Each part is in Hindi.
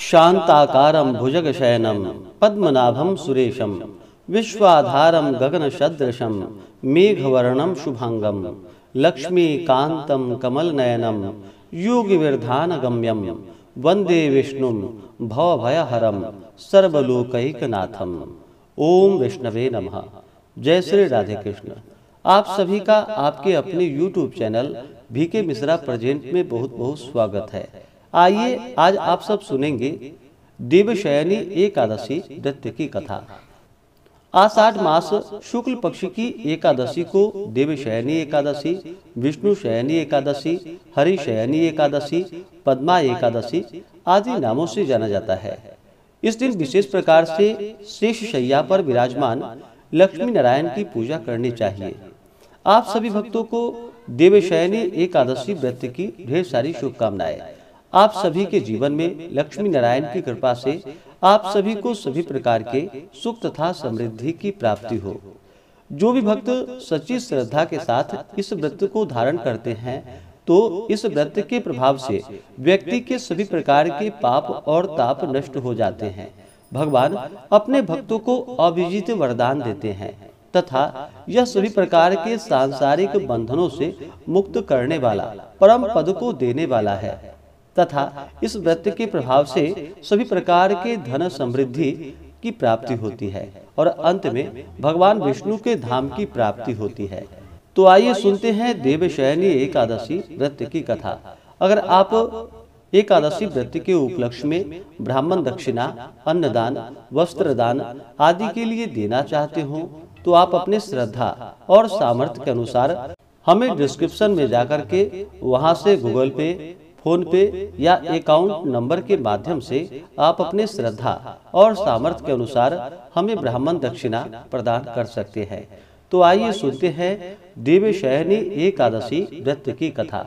शांताकारं भुजगशयनं पद्मनाभं सुरेशं विश्वाधारं गगनसदृशं मेघवर्णं शुभांगं लक्ष्मीकान्तं कमलनयनं योगिविरधानगम्यं वंदे विष्णुं भवभयहरं सर्वलोकैकनाथं। ओम विष्णवे नमः। जय श्री राधे कृष्ण। आप सभी का आपके अपने YouTube channel VK Mishra present में बहुत बहुत स्वागत है। आइए आज आप सब सुनेंगे देवशयनी एकादशी व्रत की कथा। आषाढ़ मास शुक्ल पक्ष की एकादशी को देवशयनी एकादशी, विष्णु शयनी एकादशी, हरि शयनी एकादशी, पद्मा एकादशी आदि नामों से जाना जाता है। इस दिन विशेष प्रकार से शेष शैया पर विराजमान लक्ष्मी नारायण की पूजा करनी चाहिए। आप सभी भक्तों को देवशयनी एकादशी व्रत की ढेर सारी शुभकामनाएं। आप सभी के जीवन में लक्ष्मी नारायण की कृपा से आप सभी को सभी प्रकार के सुख तथा समृद्धि की प्राप्ति हो। जो भी भक्त सच्ची श्रद्धा के साथ इस व्रत को धारण करते हैं तो इस व्रत के प्रभाव से व्यक्ति के सभी प्रकार के पाप और ताप नष्ट हो जाते हैं। भगवान अपने भक्तों को अविजित वरदान देते हैं तथा यह सभी प्रकार के सांसारिक बंधनों से मुक्त करने वाला परम पद को देने वाला है तथा इस व्रत के प्रभाव से सभी प्रकार के धन समृद्धि की प्राप्ति होती है और अंत में भगवान विष्णु के धाम की प्राप्ति होती है। तो आइए सुनते हैं देवशयनी एकादशी व्रत की कथा। अगर आप एकादशी व्रत के उपलक्ष्य में ब्राह्मण दक्षिणा, अन्नदान, वस्त्रदान आदि के लिए देना चाहते हो तो आप अपने श्रद्धा और सामर्थ्य के अनुसार हमें डिस्क्रिप्शन में जाकर के वहां से गूगल पे, फोन पे या अकाउंट नंबर के माध्यम से आप अपने श्रद्धा और सामर्थ्य के अनुसार हमें ब्राह्मण दक्षिणा प्रदान कर सकते हैं। तो आइए सुनते हैं देवशयनी एकादशी व्रत की कथा।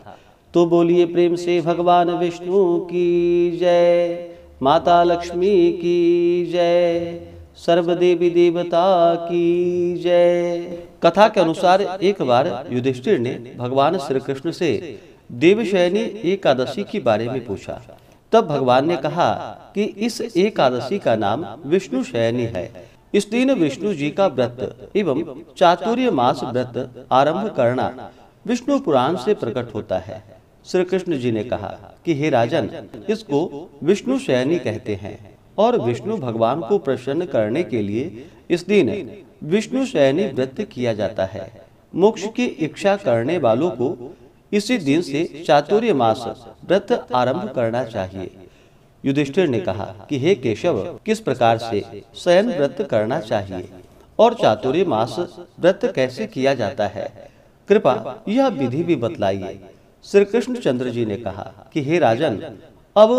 तो बोलिए प्रेम से भगवान विष्णु की जय, माता लक्ष्मी की जय, सर्वदेवी देवता की जय। कथा के अनुसार एक बार युधिष्ठिर ने भगवान श्री कृष्ण से देवशयनी एकादशी के बारे में पूछा। तब भगवान ने कहा कि इस एकादशी का नाम विष्णु शयनी है। इस दिन विष्णु जी का व्रत एवं चातुर्य मास व्रत आरंभ करना विष्णु पुराण से प्रकट होता है। श्री कृष्ण जी ने कहा कि हे राजन, इसको विष्णु शयनी कहते हैं और विष्णु भगवान को प्रसन्न करने के लिए इस दिन विष्णु शयनी व्रत किया जाता है। मोक्ष की इच्छा करने वालों को इसी दिन से चातुर्य मास व्रत आरंभ करना चाहिए। युधिष्ठिर ने कहा कि हे केशव, किस प्रकार से शयन व्रत करना चाहिए और चातुर्य मास व्रत कैसे किया जाता है, कृपा यह विधि भी बतलाइए। श्री कृष्णचंद्र जी ने कहा कि हे राजन, अब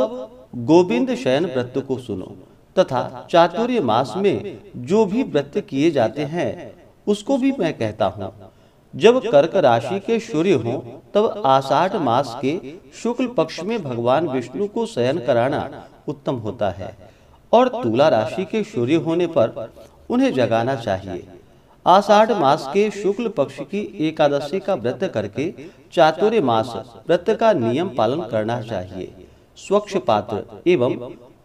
गोविंद शयन व्रत को सुनो तथा चातुर्य मास में जो भी व्रत किए जाते हैं उसको भी मैं कहता हूँ। जब कर्क राशि के सूर्य हों तब आषाढ़ मास के शुक्ल पक्ष में भगवान विष्णु को शयन कराना उत्तम होता है और तुला राशि के सूर्य होने पर उन्हें जगाना चाहिए। आषाढ़ मास के शुक्ल पक्ष की एकादशी का व्रत करके चातुर्य मास व्रत का नियम पालन करना चाहिए। स्वच्छ पात्र एवं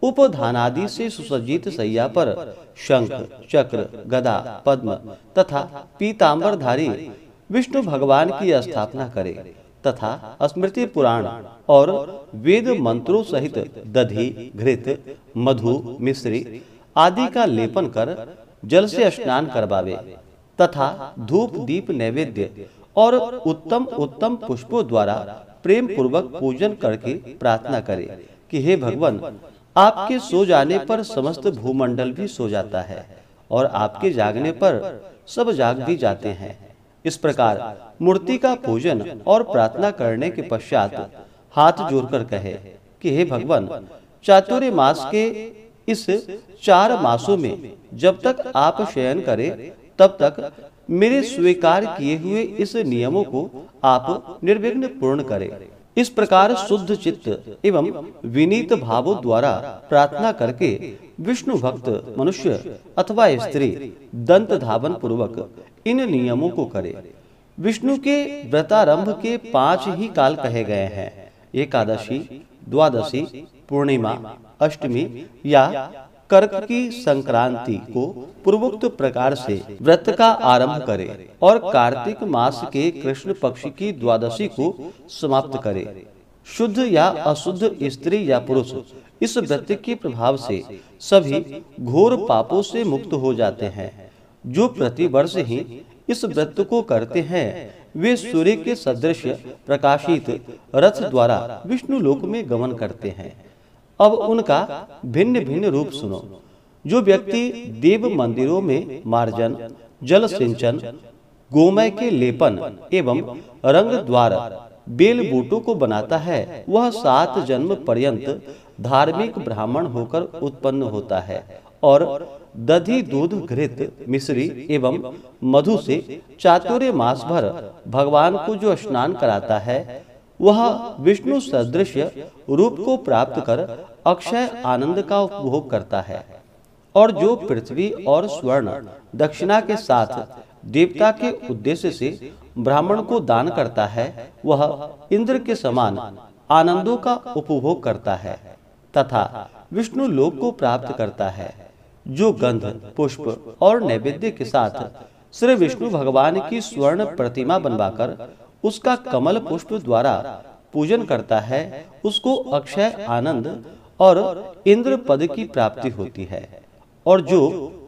उपधानादि से सुसज्जित शैया पर शंख, चक्र, गदा, पद्म तथा पीतांबरधारी विष्णु भगवान की स्थापना करे तथा स्मृति पुराण और वेद मंत्रों सहित दधि, घृत, मधु, मिश्री आदि का लेपन कर जल से स्नान करवावे तथा धूप दीप नैवेद्य और उत्तम उत्तम पुष्पों द्वारा प्रेम पूर्वक पूजन करके प्रार्थना करे कि हे भगवान, आपके सो जाने पर समस्त भूमंडल भी सो जाता है और आपके जागने पर सब जाग भी जाते हैं। इस प्रकार मूर्ति का पूजन और प्रार्थना करने के पश्चात हाथ जोड़कर कहे कि हे भगवान, चातुर्य मास के इस 4 मासों में जब तक आप शयन करें तब तक मेरे स्वीकार किए हुए इस नियमों को आप निर्विघ्न पूर्ण करें। इस प्रकार शुद्ध चित्त एवं विनीत भावों द्वारा प्रार्थना करके विष्णु भक्त मनुष्य अथवा स्त्री दंत धावन पूर्वक इन नियमों को करे। विष्णु के व्रतारंभ के 5 ही काल कहे गए हैं: एकादशी, द्वादशी, पूर्णिमा, अष्टमी या कर्क की संक्रांति को पूर्वोक्त प्रकार से व्रत का आरंभ करे और कार्तिक मास के कृष्ण पक्ष की द्वादशी को समाप्त करे। शुद्ध या अशुद्ध स्त्री या पुरुष इस व्रत के प्रभाव से सभी घोर पापों से मुक्त हो जाते हैं। जो प्रतिवर्ष ही इस व्रत को करते हैं वे सूर्य के सदृश प्रकाशित रथ द्वारा विष्णु लोक में गमन करते हैं। अब उनका भिन्न भिन्न रूप सुनो। जो व्यक्ति देव मंदिरों में मार्जन, जल सिंचन, गोमय के लेपन एवं रंग द्वार बेल बूटों को बनाता है वह 7 जन्म पर्यंत धार्मिक ब्राह्मण होकर उत्पन्न होता है और दधि, दूध, घृत, मिश्री एवं मधु से चातुर्य मास भर भगवान को जो स्नान कराता है वह विष्णु सदृश रूप को प्राप्त कर अक्षय आनंद का उपभोग करता है। और जो पृथ्वी और स्वर्ण दक्षिणा के साथ देवता के उद्देश्य से ब्राह्मण को दान करता है वह इंद्र के समान आनंदों का उपभोग करता है तथा विष्णु लोक को प्राप्त करता है। जो गंध, पुष्प और नैवेद्य के साथ श्री विष्णु भगवान की स्वर्ण प्रतिमा बनवाकर उसका कमल पुष्प द्वारा पूजन करता है उसको अक्षय आनंद और इंद्र पद की प्राप्ति होती है। और जो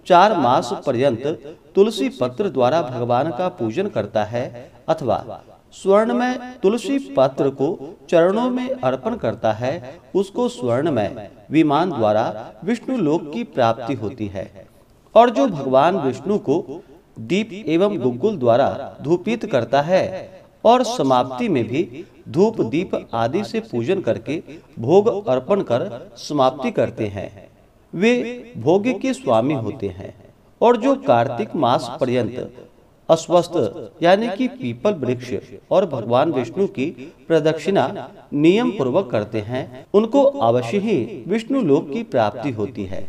4 मास पर्यंत तुलसी पत्र द्वारा भगवान का पूजन करता है अथवा स्वर्ण में तुलसी पत्र को चरणों में अर्पण करता है उसको स्वर्ण में विमान द्वारा विष्णु लोक की प्राप्ति होती है। और जो भगवान विष्णु को दीप एवं गुग्गुल द्वारा धूपित करता है और समाप्ति में भी धूप दीप आदि से पूजन करके भोग अर्पण कर समाप्ति करते हैं वे भोग के स्वामी होते हैं। और जो कार्तिक मास पर्यंत अस्वस्थ यानी कि पीपल वृक्ष और भगवान विष्णु की प्रदक्षिणा नियम पूर्वक करते हैं उनको अवश्य ही विष्णु लोक की प्राप्ति होती है।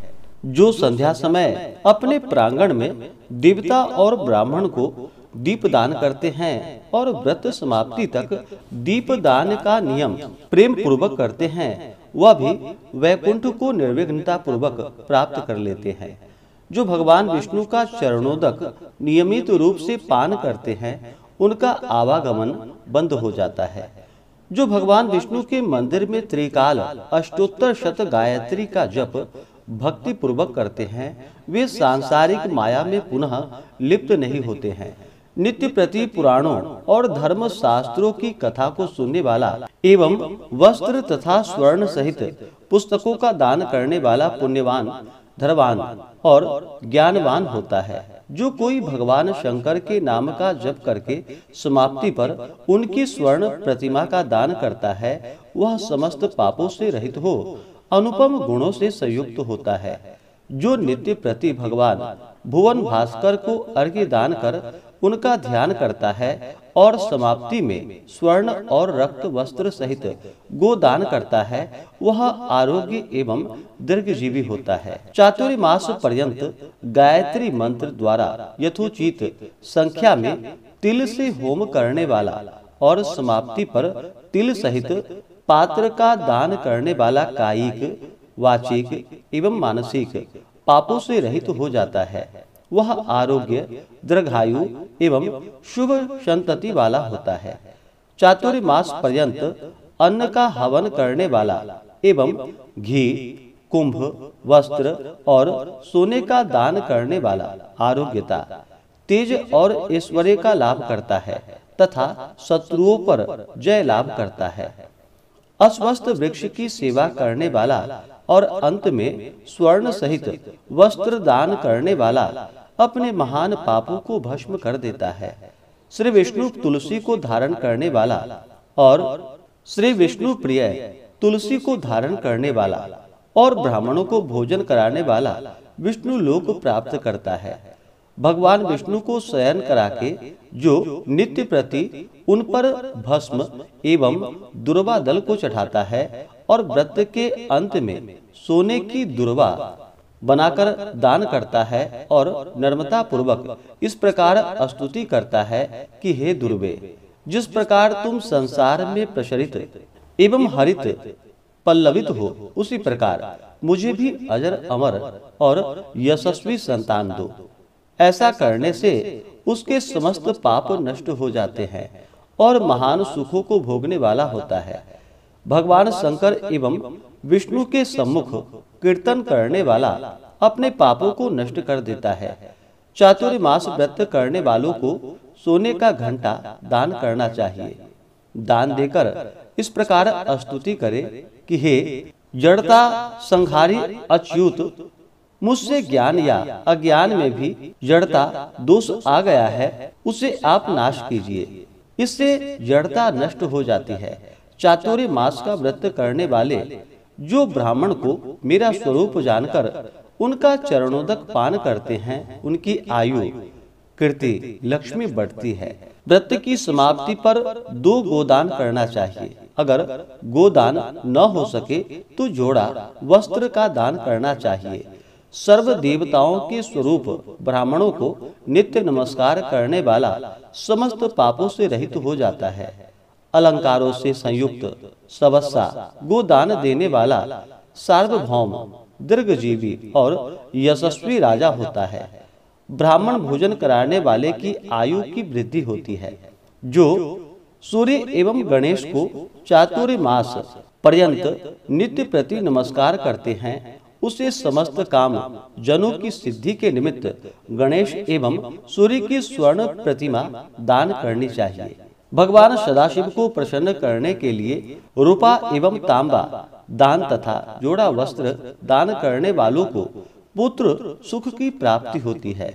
जो संध्या समय अपने प्रांगण में देवता और ब्राह्मण को दीप दान करते हैं और व्रत समाप्ति तक दीप दान का नियम प्रेम पूर्वक करते हैं वह भी वैकुंठ को निर्विघ्नता पूर्वक प्राप्त कर लेते हैं। जो भगवान विष्णु का चरणोदक नियमित रूप से पान करते हैं उनका आवागमन बंद हो जाता है। जो भगवान विष्णु के मंदिर में त्रिकाल अष्टोत्तर शत गायत्री का जप भक्ति पूर्वक करते हैं वे सांसारिक माया में पुनः लिप्त नहीं होते हैं। नित्य प्रति पुराणों और धर्म शास्त्रों की कथा को सुनने वाला एवं वस्त्र तथा स्वर्ण सहित पुस्तकों का दान करने वाला पुण्यवान, धनवान और ज्ञानवान होता है। जो कोई भगवान शंकर के नाम का जप करके समाप्ति पर उनकी स्वर्ण प्रतिमा का दान करता है वह समस्त पापों से रहित हो अनुपम गुणों से संयुक्त होता है। जो नित्य प्रति भगवान भुवन भास्कर को अर्घ्य दान कर उनका ध्यान करता है और समाप्ति में स्वर्ण और रक्त वस्त्र सहित गोदान करता है वह आरोग्य एवं दीर्घजीवी होता है। चातुर्य मास पर्यंत गायत्री मंत्र द्वारा यथोचित संख्या में तिल से होम करने वाला और समाप्ति पर तिल सहित पात्र का दान करने वाला कायिक, वाचिक एवं मानसिक पापों से रहित हो जाता है। वह आरोग्य, दीर्घायु एवं शुभ संतति वाला होता है। चातुर्य मास पर्यंत अन्न का हवन करने वाला एवं घी, कुंभ, वस्त्र और सोने का दान करने वाला आरोग्यता, तेज और ऐश्वर्य का लाभ करता है तथा शत्रुओं पर जय लाभ करता है। अस्वस्थ वृक्ष की सेवा करने वाला और अंत में स्वर्ण सहित वस्त्र दान करने वाला अपने महान पापों को भस्म कर देता है। श्री विष्णु तुलसी को धारण करने वाला और श्री विष्णु प्रिय तुलसी को धारण करने वाला और ब्राह्मणों को भोजन कराने वाला विष्णु लोक प्राप्त करता है। भगवान विष्णु को शयन करा के जो नित्य प्रति उन पर भस्म एवं दुर्वा दल को चढ़ाता है और व्रत के अंत में सोने की दुर्वा बनाकर दान करता है और नम्रता पूर्वक इस प्रकार स्तुति करता है कि हे दुर्वे, जिस प्रकार तुम संसार में प्रचलित एवं हरित पल्लवित हो, उसी प्रकार मुझे भी अजर अमर और यशस्वी संतान दो। ऐसा करने से उसके समस्त पाप नष्ट हो जाते हैं और महान सुखों को भोगने वाला होता है। भगवान शंकर एवं विष्णु के सम्मुख कीर्तन करने वाला अपने पापों को नष्ट कर देता है। चातुर्मास व्रत करने वालों को सोने का घंटा दान करना चाहिए। दान देकर इस प्रकार स्तुति करे कि हे जड़ता संहारी अच्युत, मुझसे ज्ञान या अज्ञान में भी जड़ता दोष आ गया है, उसे आप नाश कीजिए। इससे जड़ता नष्ट हो जाती है। चातुर्य मास का व्रत करने वाले जो ब्राह्मण को मेरा स्वरूप जानकर उनका चरणोदक पान करते हैं, उनकी आयु कीर्ति लक्ष्मी बढ़ती है। व्रत की समाप्ति पर 2 गोदान करना चाहिए। अगर गोदान न हो सके तो जोड़ा वस्त्र का दान करना चाहिए। सर्व देवताओं के स्वरूप ब्राह्मणों को नित्य नमस्कार करने वाला समस्त पापों से रहित हो जाता है। अलंकारों से संयुक्त सबस्सा गोदान देने वाला सार्वभौम दीर्घजीवी और यशस्वी राजा होता है। ब्राह्मण भोजन कराने वाले की आयु की वृद्धि होती है। जो सूर्य एवं गणेश को चातुर्य मास पर्यंत नित्य प्रति नमस्कार करते हैं, उसे समस्त काम जनों की सिद्धि के निमित्त गणेश एवं सूर्य की स्वर्ण प्रतिमा दान करनी चाहिए। भगवान सदाशिव को प्रसन्न करने के लिए रूपा एवं तांबा दान तथा जोड़ा वस्त्र दान करने वालों को पुत्र सुख की प्राप्ति होती है।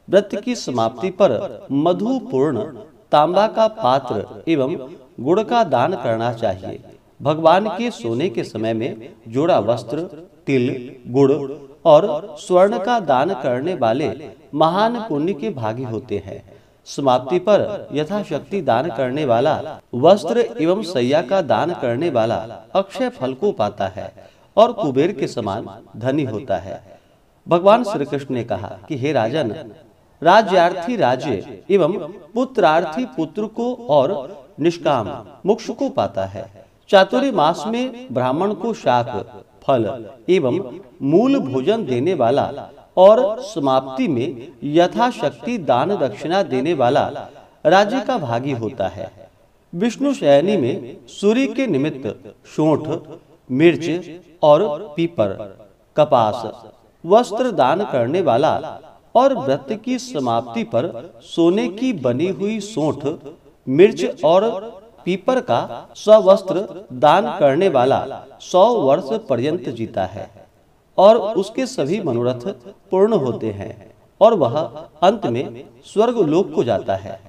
व्रत की समाप्ति पर मधुपूर्ण तांबा का पात्र एवं गुड़ का दान करना चाहिए। भगवान के सोने के समय में जोड़ा वस्त्र, तिल, गुड़ और स्वर्ण का दान करने वाले महान पुण्य के भागी होते हैं। समाप्ति पर यथाशक्ति दान करने वाला वस्त्र एवं सैया का दान करने वाला अक्षय फल को पाता है और कुबेर के समान धनी होता है। भगवान श्री कृष्ण ने कहा कि हे राजन, राज्यार्थी राज्य एवं पुत्रार्थी पुत्र को और निष्काम मोक्ष को पाता है। चातुर्य मास में ब्राह्मण को शाक, फल एवं मूल भोजन देने वाला और समाप्ति में यथाशक्ति दान दक्षिणा देने वाला राज्य का भागी होता है। विष्णु शयनी में सूर्य के निमित्त शोठ, मिर्च और पीपर, कपास, वस्त्र दान करने वाला और व्रत की समाप्ति पर सोने की बनी हुई सोंठ, मिर्च और पीपर का सवस्त्र दान करने वाला 100 वर्ष पर्यंत जीता है और उसके सभी मनोरथ पूर्ण होते हैं और वह अंत में स्वर्ग लोक को जाता है।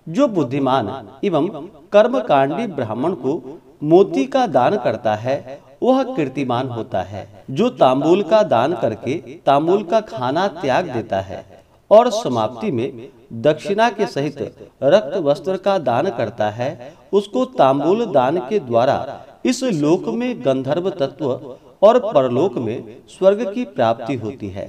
जो बुद्धिमान एवं कर्मकांडी ब्राह्मण को मोती का दान करता है वह कीर्तिमान होता है। जो तांबूल का दान करके तांबूल का खाना त्याग देता है और समाप्ति में दक्षिणा के सहित रक्त वस्त्र का दान करता है, उसको तांबूल दान के द्वारा इस लोक में गंधर्व तत्व और परलोक में स्वर्ग की प्राप्ति होती है।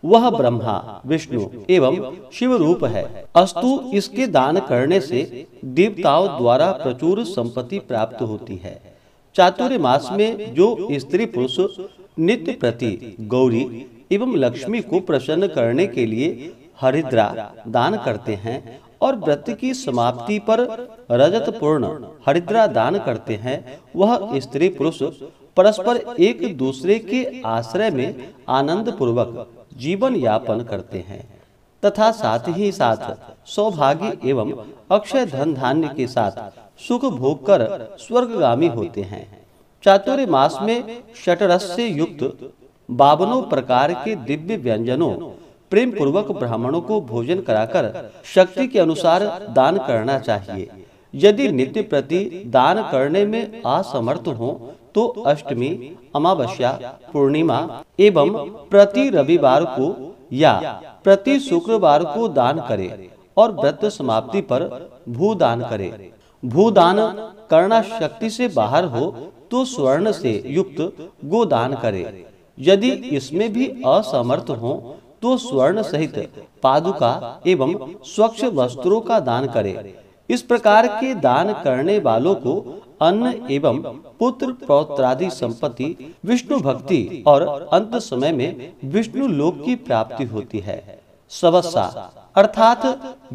वह ब्रह्मा, विष्णु एवं शिव रूप है। अस्तु इसके दान करने से देवताओं द्वारा प्रचुर संपत्ति प्राप्त होती है। चातुर्य मास में जो स्त्री पुरुष नित्य प्रति गौरी एवं लक्ष्मी को प्रसन्न करने के लिए हरिद्रा दान करते हैं और व्रत की समाप्ति पर रजत पूर्ण हरिद्रा दान करते हैं, वह स्त्री पुरुष परस्पर एक दूसरे के आश्रय में आनंद पूर्वक जीवन यापन करते हैं तथा साथ ही साथ सौभाग्य एवं अक्षय धन धान्य के साथ सुख भोग कर स्वर्गगामी होते हैं। चातुर्य मास में षटरस से युक्त 52 प्रकार के दिव्य व्यंजनों प्रेम पूर्वक ब्राह्मणों को भोजन कराकर शक्ति के अनुसार दान करना चाहिए। यदि नित्य प्रति दान करने में असमर्थ हो तो अष्टमी, अमावस्या, पूर्णिमा एवं प्रति रविवार को या प्रति शुक्रवार को दान करे और व्रत समाप्ति पर भूदान करे। भूदान करना शक्ति से बाहर हो तो स्वर्ण से युक्त गोदान करे। यदि इसमें भी असमर्थ हो तो स्वर्ण सहित पादुका एवं स्वच्छ वस्त्रों का दान करे। इस प्रकार के दान करने वालों को अन्न एवं पुत्र पौत्रादि संपत्ति, विष्णु भक्ति और अंत समय में विष्णु लोक की प्राप्ति होती है। सवस्सा अर्थात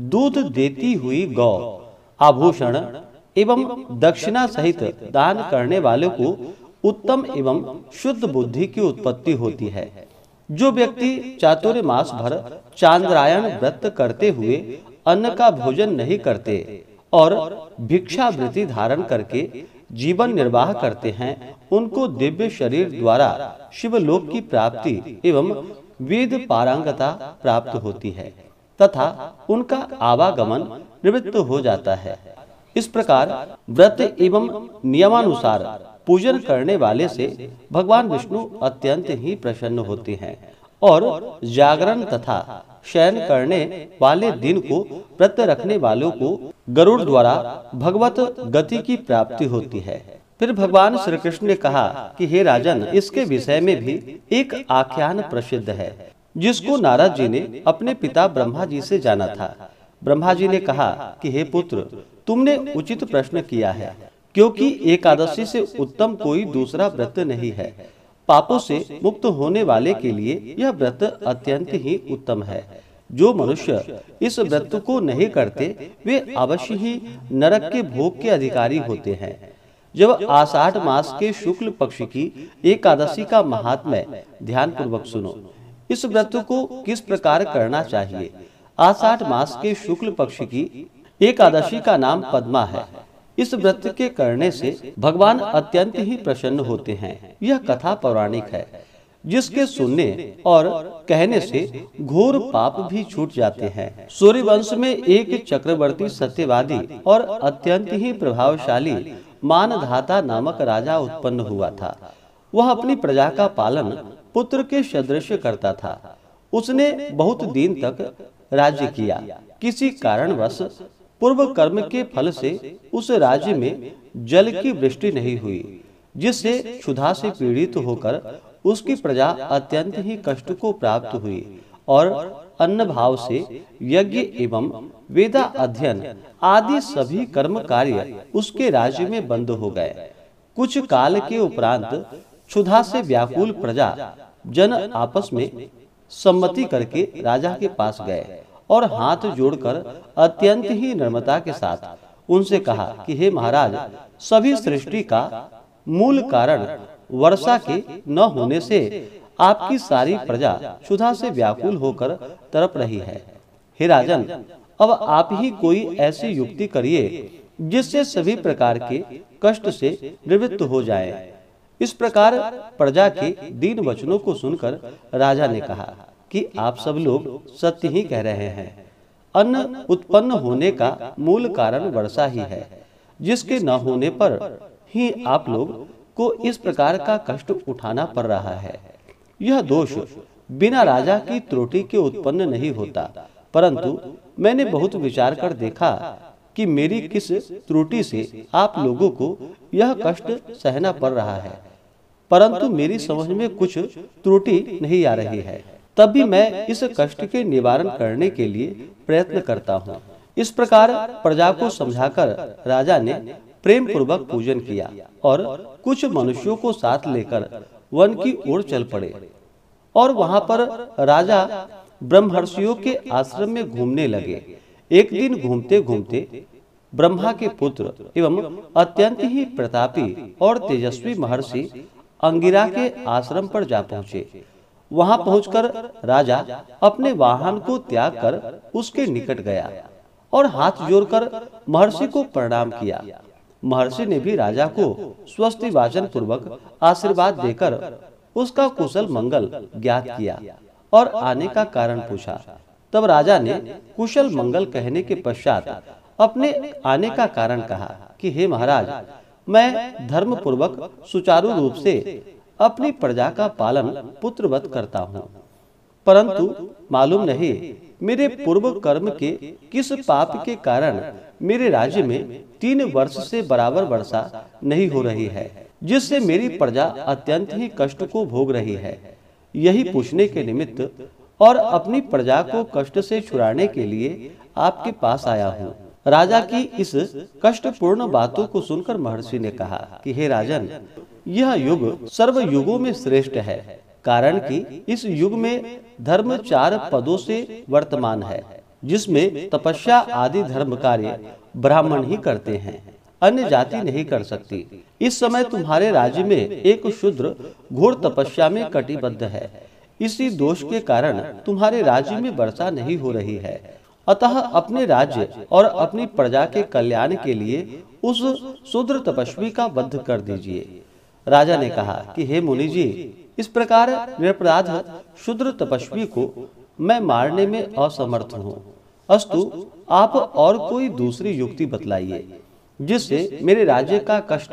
दूध देती हुई गौ, आभूषण एवं दक्षिणा सहित दान करने वाले को उत्तम एवं शुद्ध बुद्धि की उत्पत्ति होती है। जो व्यक्ति चातुर्मास भर चांद्रायण व्रत करते हुए अन्न का भोजन नहीं करते और भिक्षावृत्ति धारण करके जीवन निर्वाह करते हैं, उनको दिव्य शरीर द्वारा शिवलोक की प्राप्ति एवं वेद पारंगता प्राप्त होती है तथा उनका आवागमन निवृत्त हो जाता है। इस प्रकार व्रत एवं नियमानुसार पूजन करने वाले से भगवान विष्णु अत्यंत ही प्रसन्न होते हैं और जागरण तथा शयन करने वाले दिन को व्रत रखने वालों को गरुड़ द्वारा भगवत गति की प्राप्ति होती है। फिर भगवान श्री कृष्ण ने कहा कि हे राजन, इसके विषय में भी एक आख्यान प्रसिद्ध है जिसको नारद जी ने अपने पिता ब्रह्मा जी से जाना था। ब्रह्मा जी ने कहा कि हे पुत्र, तुमने उचित प्रश्न किया है, क्योंकि एकादशी से उत्तम कोई दूसरा व्रत नहीं है। पापों से मुक्त होने वाले के लिए यह व्रत अत्यंत ही उत्तम है। जो मनुष्य इस व्रत को नहीं करते वे अवश्य ही नरक के भोग के अधिकारी होते हैं। जब आषाढ़ मास के शुक्ल पक्ष की एकादशी का महात्म्य ध्यान पूर्वक सुनो। इस व्रत को किस प्रकार करना चाहिए? आषाढ़ मास के शुक्ल पक्ष की एकादशी का नाम पद्मा है। इस व्रत के करने से भगवान अत्यंत ही प्रसन्न होते हैं। यह कथा पौराणिक है, जिसके सुनने और कहने से घोर पाप भी छूट जाते हैं। सूर्यवंश में एक चक्रवर्ती, सत्यवादी और अत्यंत ही प्रभावशाली मानधाता नामक राजा उत्पन्न हुआ था। वह अपनी प्रजा का पालन पुत्र के सदृश करता था। उसने बहुत दिन तक राज्य किया। किसी कारणवश पूर्व कर्म के फल से उस राज्य में जल की वृष्टि नहीं हुई, जिससे क्षुधा से पीड़ित होकर उसकी प्रजा अत्यंत ही कष्ट को प्राप्त हुई और अन्न भाव से यज्ञ एवं वेदा अध्ययन आदि सभी कर्म कार्य उसके राज्य में बंद हो गए। कुछ काल के उपरांत क्षुधा से व्याकुल प्रजा जन आपस में सम्मति करके राजा के पास गए और हाथ जोड़कर अत्यंत ही नम्रता के साथ उनसे कहा कि हे महाराज, सभी सृष्टि का मूल कारण वर्षा के न होने से आपकी सारी प्रजा क्षुधा से व्याकुल होकर तड़प रही है। हे राजन, अब आप ही कोई ऐसी युक्ति करिए जिससे सभी प्रकार के कष्ट से निवृत्त हो जाए। इस प्रकार प्रजा के दीन वचनों को सुनकर राजा ने कहा कि आप सब लोग सत्य ही कह रहे हैं। अन्न उत्पन्न होने का मूल कारण वर्षा ही है, जिसके न होने पर ही आप लोग को इस प्रकार का कष्ट उठाना पड़ रहा है। यह दोष बिना राजा की त्रुटि के उत्पन्न नहीं होता, परंतु मैंने बहुत विचार कर देखा कि मेरी किस त्रुटि से आप लोगों को यह कष्ट सहना पड़ रहा है, परंतु मेरी समझ में कुछ त्रुटि नहीं आ रही है। तब भी मैं इस कष्ट के निवारण करने के लिए प्रयत्न करता हूँ। इस प्रकार प्रजा को समझाकर राजा ने प्रेम पूर्वक पूजन किया और कुछ मनुष्यों को साथ लेकर वन की ओर चल पड़े और वहां पर राजा ब्रह्मर्षियों के आश्रम में घूमने लगे। एक दिन घूमते घूमते ब्रह्मा के पुत्र एवं अत्यंत ही प्रतापी और तेजस्वी महर्षि अंगिरा के आश्रम पर जा पहुंचे। वहां पहुंचकर राजा अपने वाहन को त्याग कर उसके निकट गया और हाथ जोड़कर महर्षि को प्रणाम किया। महर्षि ने भी राजा को स्वस्ति वाचन पूर्वक आशीर्वाद देकर उसका कुशल मंगल ज्ञात किया और आने का कारण पूछा। तब राजा ने कुशल मंगल कहने के पश्चात अपने आने का कारण कहा कि हे महाराज, मैं धर्म पूर्वक सुचारू रूप से अपनी प्रजा का पालन पुत्रवत करता हूँ, परंतु मालूम नहीं मेरे पूर्व कर्म के किस पाप के कारण मेरे राज्य में 3 वर्ष से बराबर वर्षा नहीं हो रही है, जिससे मेरी प्रजा अत्यंत ही कष्ट को भोग रही है। यही पूछने के निमित्त और अपनी प्रजा को कष्ट से छुड़ाने के लिए आपके पास आया हूँ। राजा की इस कष्टपूर्ण बातों को सुनकर महर्षि ने कहा कि हे राजन, यह युग सर्व युगों में श्रेष्ठ है, कारण कि इस युग में धर्म 4 पदों से वर्तमान है, जिसमें तपस्या आदि धर्म कार्य ब्राह्मण ही करते हैं, अन्य जाति नहीं कर सकती। इस समय तुम्हारे राज्य में एक शूद्र घोर तपस्या में कटिबद्ध है। इसी दोष के कारण तुम्हारे राज्य में वर्षा नहीं हो रही है। अतः अपने राज्य और अपनी प्रजा के कल्याण के लिए उस शूद्र तपस्वी का वध कर दीजिए। राजा ने कहा कि हे मुनि जी, इस प्रकार निरपराध शूद्र तपस्वी को मैं मारने में असमर्थ हूँ। अस्तु, आप और कोई दूसरी युक्ति बतलाइए जिससे मेरे राज्य का कष्ट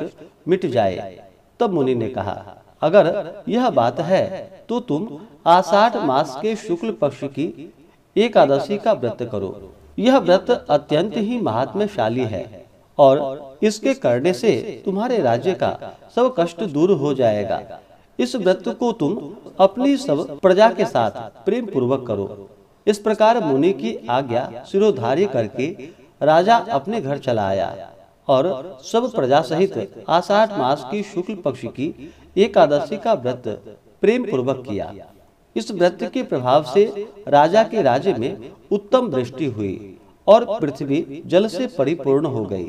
मिट जाए। तब मुनि ने कहा, अगर यह बात है तो तुम आषाढ़ मास के शुक्ल पक्ष की एकादशी का व्रत करो। यह व्रत अत्यंत ही महात्म्यशाली है और इसके करने से तुम्हारे राज्य का सब कष्ट दूर हो जाएगा। इस व्रत को तुम अपनी सब प्रजा के साथ प्रेम पूर्वक करो। इस प्रकार मुनि की आज्ञा शिरोधार्य करके राजा अपने घर चला आया और सब प्रजा सहित आषाढ़ मास की शुक्ल पक्ष की एकादशी का व्रत प्रेम पूर्वक किया। इस व्रत के प्रभाव से राजा के राज्य में उत्तम वृष्टि हुई और पृथ्वी जल से परिपूर्ण हो गई।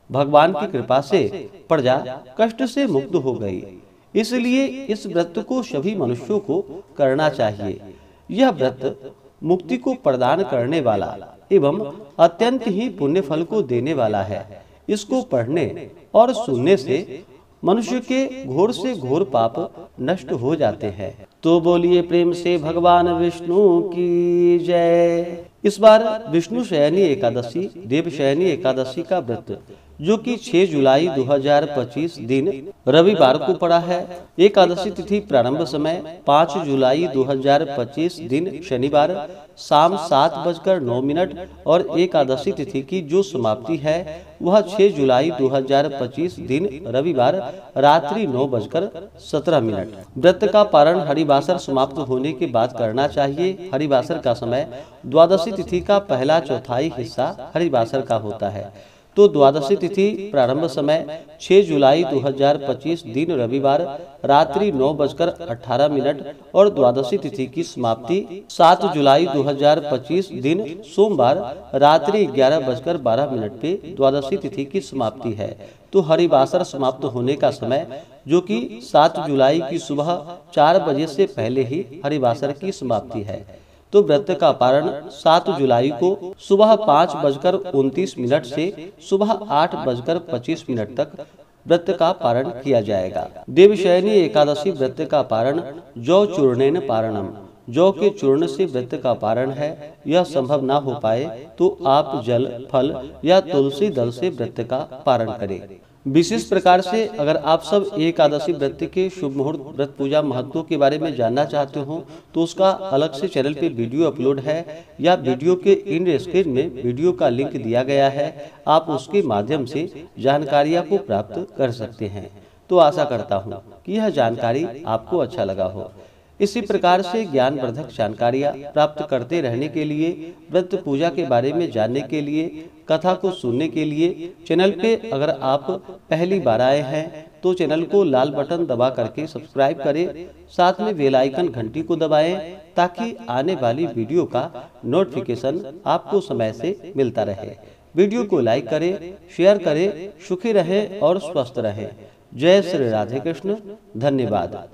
भगवान की कृपा से प्रजा कष्ट से मुक्त हो गई। इसलिए इस व्रत को सभी मनुष्यों को करना चाहिए। यह व्रत मुक्ति को प्रदान करने वाला एवं अत्यंत ही पुण्य फल को देने वाला है। इसको पढ़ने और सुनने से मनुष्य के घोर से घोर पाप नष्ट हो जाते हैं। तो बोलिए प्रेम से भगवान विष्णु की जय। इस बार विष्णु शयनी एकादशी, देव शयनी एकादशी का व्रत जो कि 6 जुलाई 2025 दिन रविवार को पड़ा है। एकादशी तिथि प्रारंभ समय 5 जुलाई 2025 दिन शनिवार शाम 7:09 और एकादशी तिथि की जो समाप्ति है वह 6 जुलाई 2025 दिन रविवार रात्रि 9:17। व्रत का पारण हरिवासर समाप्त होने के बाद करना चाहिए। हरिवासर का समय द्वादशी तिथि का पहला चौथाई हिस्सा हरिवासर का होता है। तो द्वादशी तिथि प्रारंभ समय 6 जुलाई 2025 दिन रविवार रात्रि 9:18 और द्वादशी तिथि की समाप्ति 7 जुलाई 2025 दिन सोमवार रात्रि 11:12 पे द्वादशी तिथि की समाप्ति है। तो हरिवासर समाप्त होने का समय जो कि 7 जुलाई की सुबह 4 बजे से पहले ही हरिवासर की समाप्ति है। तो व्रत का पारण 7 जुलाई को सुबह 5:29 से सुबह 8:25 तक व्रत का पारण किया जाएगा। देवशयनी एकादशी व्रत का पारण जौ चूर्णेन पारणम, जौ के चूर्ण से व्रत का पारण है। यह संभव ना हो पाए तो आप जल, फल या तुलसी दल से व्रत का पारण करें। विशेष प्रकार से अगर आप सब एकादशी व्रत के शुभ मुहूर्त, व्रत पूजा महत्व के बारे में जानना चाहते हो तो उसका अलग से चैनल पे वीडियो अपलोड है या वीडियो के एंड स्क्रीन में वीडियो का लिंक दिया गया है। आप उसके माध्यम से जानकारियां को प्राप्त कर सकते हैं। तो आशा करता हूँ कि यह जानकारी आपको अच्छा लगा हो। इसी प्रकार से ज्ञानवर्धक जानकारियाँ प्राप्त करते रहने के लिए, व्रत पूजा के बारे में जानने के लिए, कथा को सुनने के लिए चैनल पे अगर आप पहली बार आए हैं तो चैनल को लाल बटन दबा करके सब्सक्राइब करें। साथ में बेल आइकन घंटी को दबाएं ताकि आने वाली वीडियो का नोटिफिकेशन आपको समय से मिलता रहे। वीडियो को लाइक करें, शेयर करें। सुखी रहें और स्वस्थ रहें। जय श्री राधे कृष्ण। धन्यवाद।